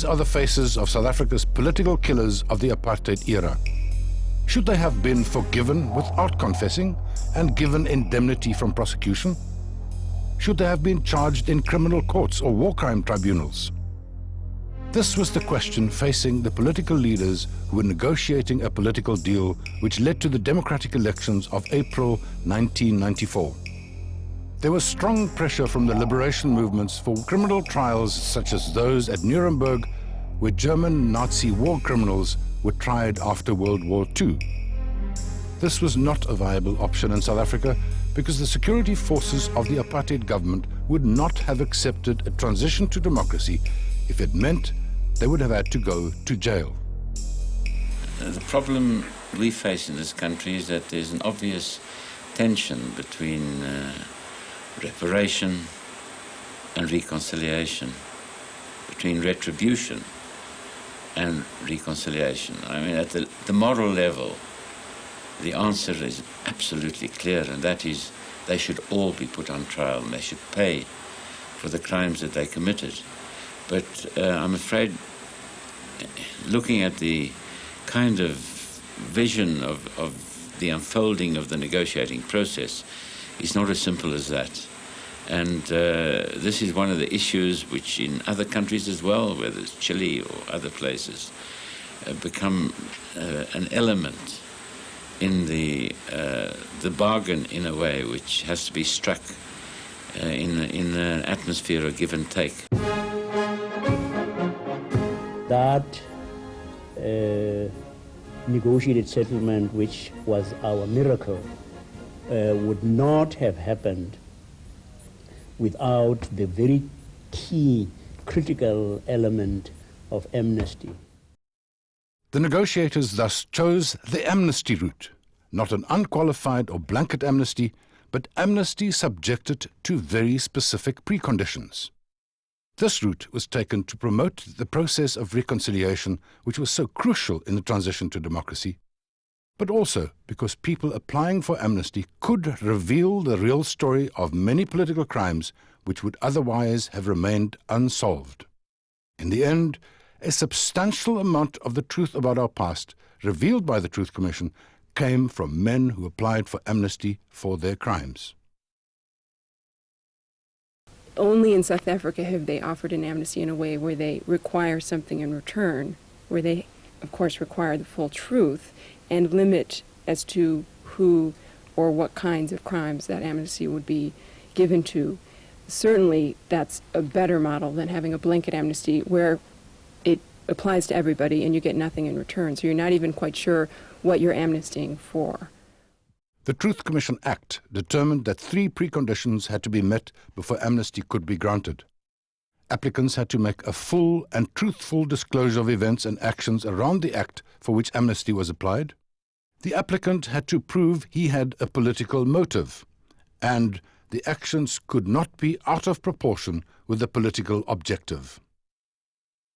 These are the faces of South Africa's political killers of the apartheid era. Should they have been forgiven without confessing and given indemnity from prosecution? Should they have been charged in criminal courts or war crime tribunals? This was the question facing the political leaders who were negotiating a political deal which led to the democratic elections of April 1994. There was strong pressure from the liberation movements for criminal trials such as those at Nuremberg, where German Nazi war criminals were tried after World War II. This was not a viable option in South Africa because the security forces of the apartheid government would not have accepted a transition to democracy if it meant they would have had to go to jail. The problem we face in this country is that there's an obvious tension between reparation and reconciliation, between retribution and reconciliation. I mean, at the moral level, the answer is absolutely clear, and that is they should all be put on trial and they should pay for the crimes that they committed. But I'm afraid, looking at the kind of vision of the unfolding of the negotiating process, it's not as simple as that. And this is one of the issues which in other countries as well, whether it's Chile or other places, become an element in the bargain, in a way, which has to be struck in an atmosphere of give and take. That negotiated settlement, which was our miracle, would not have happened without the very key, critical element of amnesty. The negotiators thus chose the amnesty route, not an unqualified or blanket amnesty, but amnesty subjected to very specific preconditions. This route was taken to promote the process of reconciliation, which was so crucial in the transition to democracy, but also because people applying for amnesty could reveal the real story of many political crimes which would otherwise have remained unsolved. In the end, a substantial amount of the truth about our past, revealed by the Truth Commission, came from men who applied for amnesty for their crimes. Only in South Africa have they offered an amnesty in a way where they require something in return, where they, of course, require the full truth and limit as to who or what kinds of crimes that amnesty would be given to. Certainly, that's a better model than having a blanket amnesty where it applies to everybody and you get nothing in return, so you're not even quite sure what you're amnestying for. The Truth Commission Act determined that 3 preconditions had to be met before amnesty could be granted. Applicants had to make a full and truthful disclosure of events and actions around the act for which amnesty was applied. The applicant had to prove he had a political motive, and the actions could not be out of proportion with the political objective.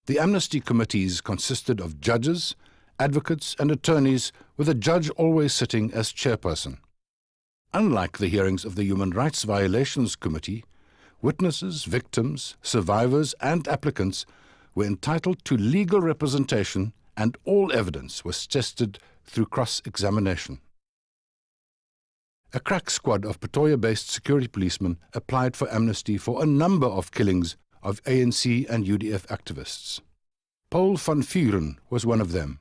The amnesty committees consisted of judges, advocates and attorneys, with a judge always sitting as chairperson. Unlike the hearings of the Human Rights Violations Committee, witnesses, victims, survivors and applicants were entitled to legal representation, and all evidence was tested through cross-examination. A crack squad of Pretoria-based security policemen applied for amnesty for a number of killings of ANC and UDF activists. Paul van Vuren was one of them.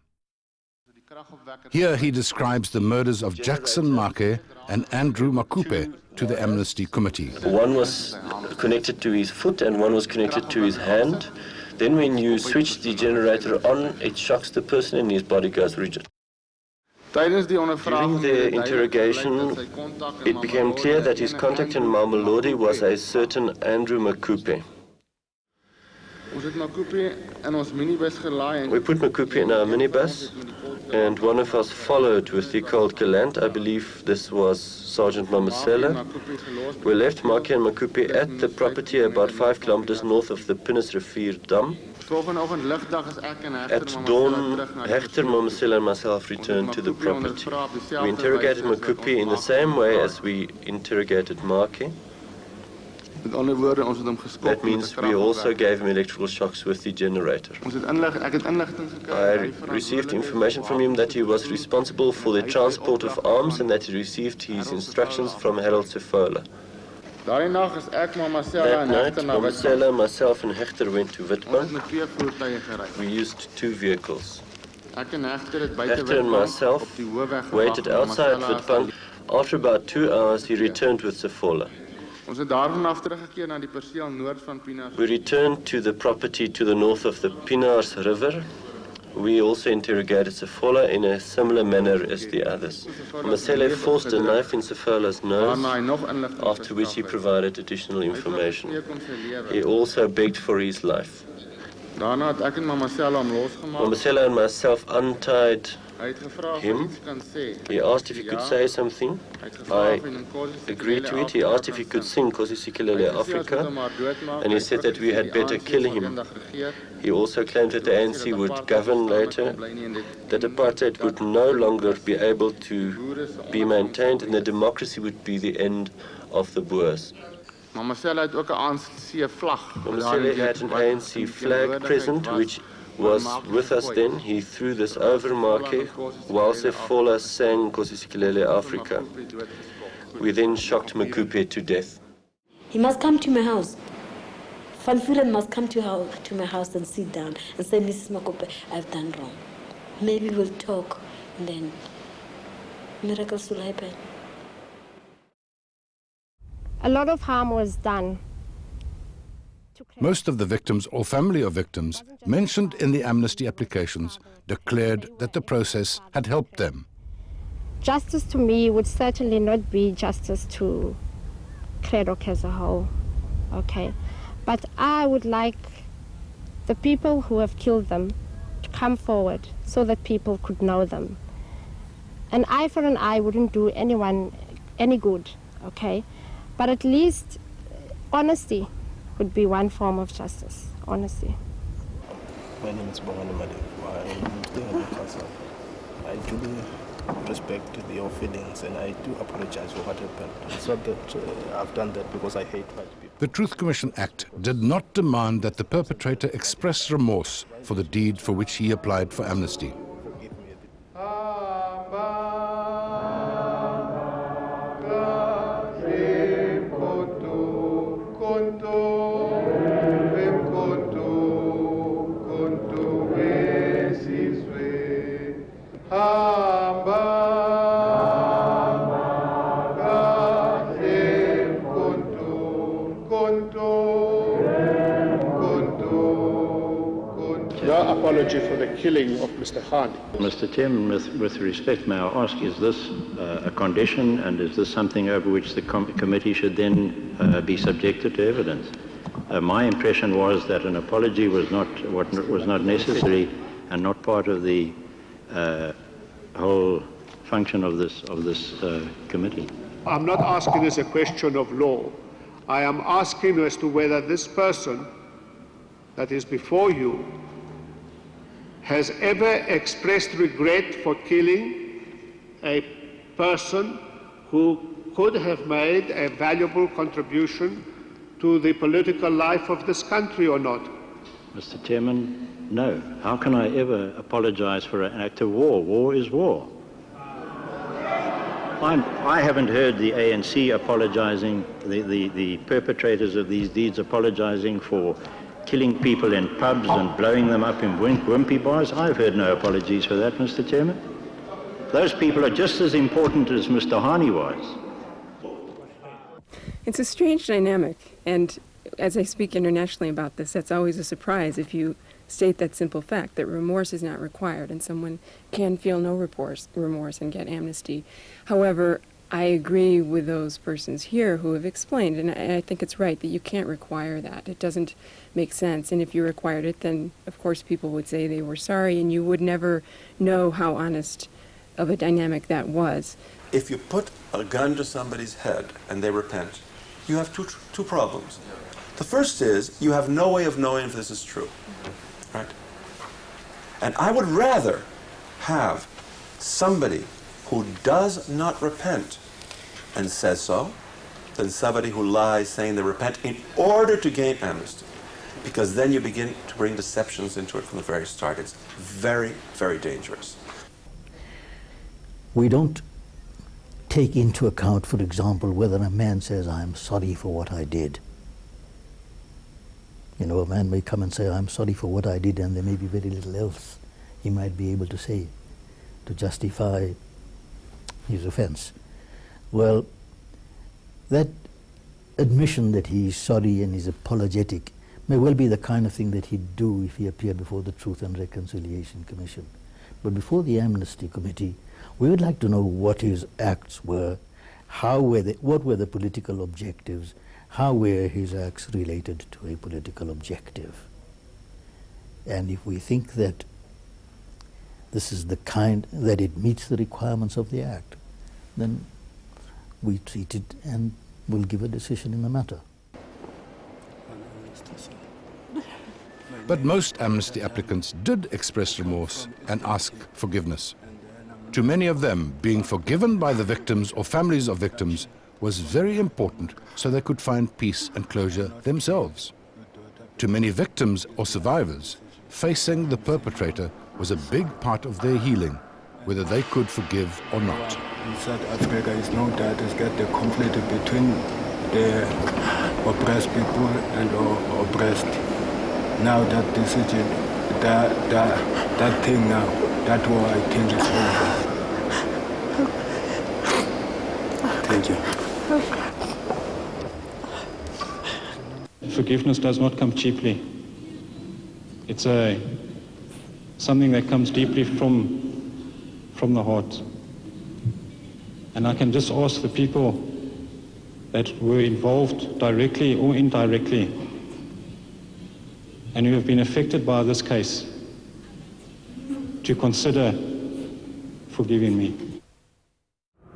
Here he describes the murders of Jackson Make and Andrew Makupe to the Amnesty Committee. One was connected to his foot and one was connected to his hand. Then when you switch the generator on, it shocks the person and his body goes rigid. During the interrogation, it became clear that his contact in Mamelodi was a certain Andrew Makupe. We put Makupe in our minibus, and one of us followed with the Colt Galant. I believe this was Sergeant Mamasela. We left Maki and Makupe at the property about 5 kilometers north of the Pinnisrivier Dam. At dawn, Hector, Mamasela and myself returned to the property. We interrogated Makupe in the same way as we interrogated Maki. That means we also gave him electrical shocks with the generator. I received information from him that he was responsible for the transport of arms and that he received his instructions from Harold Sefola. That night, Mamsela, myself and Hector went to Witbank. We used 2 vehicles. Hector and myself waited outside Witbank. After about 2 hours, he returned with Sefola. We returned to the property to the north of the Pinaars River. We also interrogated Sefola in a similar manner as the others. Masele forced a knife in Sefola's nose, after which he provided additional information. He also begged for his life. Masele and myself untied him. He asked if he could say something. I agreed to it. He asked if he could sing Kosisikilele Africa, and he said that we had better kill him. He also claimed that the ANC would govern later, that apartheid would no longer be able to be maintained, and that democracy would be the end of the Boers. Mamsele had an ANC flag present, which was with us then. He threw this over Marke while Sefola sang Kosisikilele Africa. We then shocked Makupe to death. He must come to my house. Van Vuren must come to my house and sit down and say, Mrs. Makupe, I've done wrong. Maybe we'll talk, and then miracles will happen. A lot of harm was done. Most of the victims or family of victims mentioned in the amnesty applications declared that the process had helped them. Justice to me would certainly not be justice to Klerok as a whole, okay? But I would like the people who have killed them to come forward so that people could know them. An eye for an eye wouldn't do anyone any good, okay? But at least honesty would be one form of justice, honesty. My name is Bongani Madek. I'm staying at the castle. I truly respect your feelings and I do apologize for what happened. It's not that I've done that because I hate white people. The Truth Commission Act did not demand that the perpetrator express remorse for the deed for which he applied for amnesty. Your apology for the killing of Mr. Hani. Mr. Chairman, with respect, may I ask, is this a condition, and is this something over which the committee should then be subjected to evidence? My impression was that an apology was not necessary and not part of the whole function of this committee. I'm not asking this a question of law. I am asking as to whether this person that is before you has ever expressed regret for killing a person who could have made a valuable contribution to the political life of this country or not? Mr. Chairman, no. How can I ever apologize for an act of war? War is war. I haven't heard the ANC apologizing, the perpetrators of these deeds apologizing for killing people in pubs and blowing them up in wimpy bars. I've heard no apologies for that, Mr. Chairman. Those people are just as important as Mr. Hani was. It's a strange dynamic, and as I speak internationally about this, that's always a surprise if you state that simple fact, that remorse is not required and someone can feel no remorse and get amnesty. However, I agree with those persons here who have explained, and I think it's right that you can't require that. It doesn't make sense, and if you required it, then of course people would say they were sorry, and you would never know how honest of a dynamic that was. If you put a gun to somebody's head and they repent, you have two problems. The first is you have no way of knowing if this is true, right? And I would rather have somebody who does not repent and says so, than somebody who lies saying they repent in order to gain amnesty. Because then you begin to bring deceptions into it from the very start. It's very, very dangerous. We don't take into account, for example, whether a man says, I'm sorry for what I did. You know, a man may come and say, I'm sorry for what I did, and there may be very little else he might be able to say to justify his offense. Well, that admission that he is sorry and is apologetic may well be the kind of thing that he'd do if he appeared before the Truth and Reconciliation Commission. But before the Amnesty Committee, we would like to know what his acts were, what were the political objectives, how were his acts related to a political objective. And if we think that this is the kind that it meets the requirements of the Act, then we treat it and will give a decision in the matter. But most amnesty applicants did express remorse and ask forgiveness. To many of them, being forgiven by the victims or families of victims was very important so they could find peace and closure themselves. To many victims or survivors, facing the perpetrator was a big part of their healing, whether they could forgive or not. In South Africa, it's no doubt it's got the conflict between the oppressed people and oppressed. Now that decision, that thing now, that war, I think is over. Thank you. Forgiveness does not come cheaply. It's something that comes deeply from the heart. And I can just ask the people that were involved directly or indirectly and who have been affected by this case to consider forgiving me.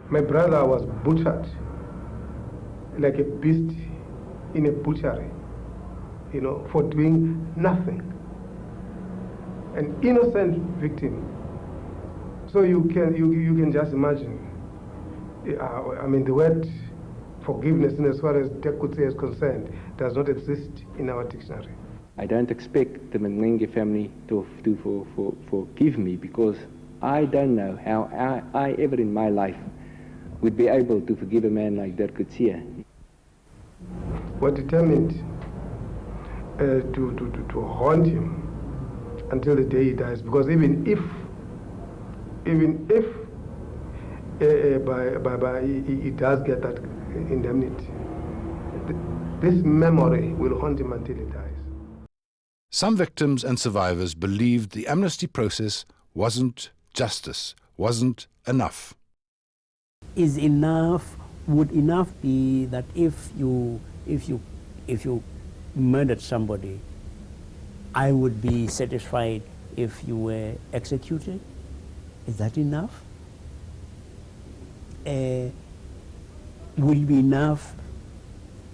My brother was butchered like a beast in a butchery, you know, for doing nothing. An innocent victim. So you can just imagine. I mean, the word forgiveness, in as far as Dekutse is concerned, does not exist in our dictionary. I don't expect the Mngenge family to forgive me, because I don't know how I ever in my life would be able to forgive a man like Dekutse. We're determined to haunt him until the day he dies, because even if he does get that indemnity, this memory will haunt him until he dies. Some victims and survivors believed the amnesty process wasn't justice, wasn't enough. Is enough, would enough be that if you murdered somebody, I would be satisfied if you were executed? Is that enough? Will it be enough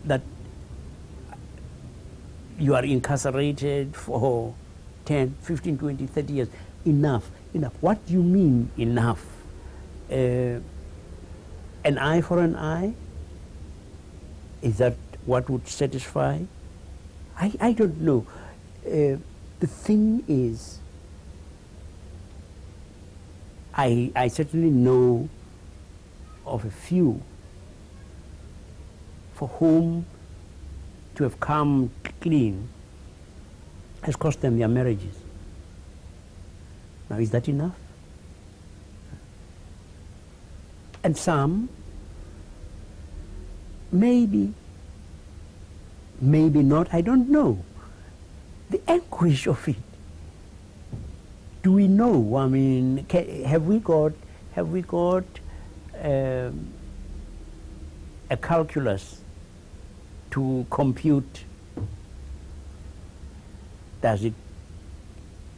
that you are incarcerated for 10, 15, 20, 30 years? Enough, enough. What do you mean enough? An eye for an eye? Is that what would satisfy? I don't know. The thing is, I certainly know of a few for whom to have come clean has cost them their marriages. Now, is that enough? And some, maybe not, I don't know. The anguish of it. Do we know? I mean, have we got a calculus to compute? Does it,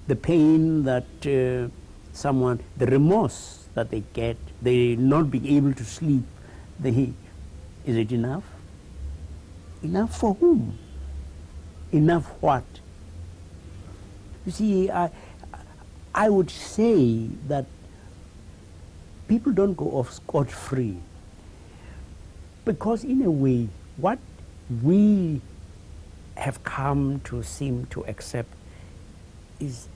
the pain that someone, the remorse that they get, they not being able to sleep, is it enough? Enough for whom? Enough what? You see, I would say that people don't go off scot-free. Because in a way, what we have come to seem to accept is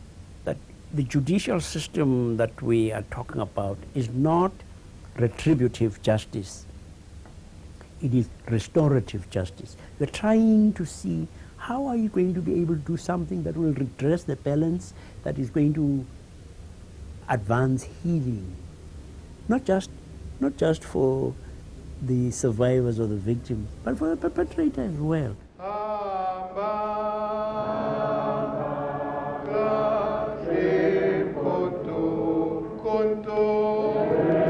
that the judicial system that we are talking about is not retributive justice. It is restorative justice. We're trying to see how are you going to be able to do something that will redress the balance, that is going to advance healing, not just for the survivors or the victims, but for the perpetrator as well. Kuntu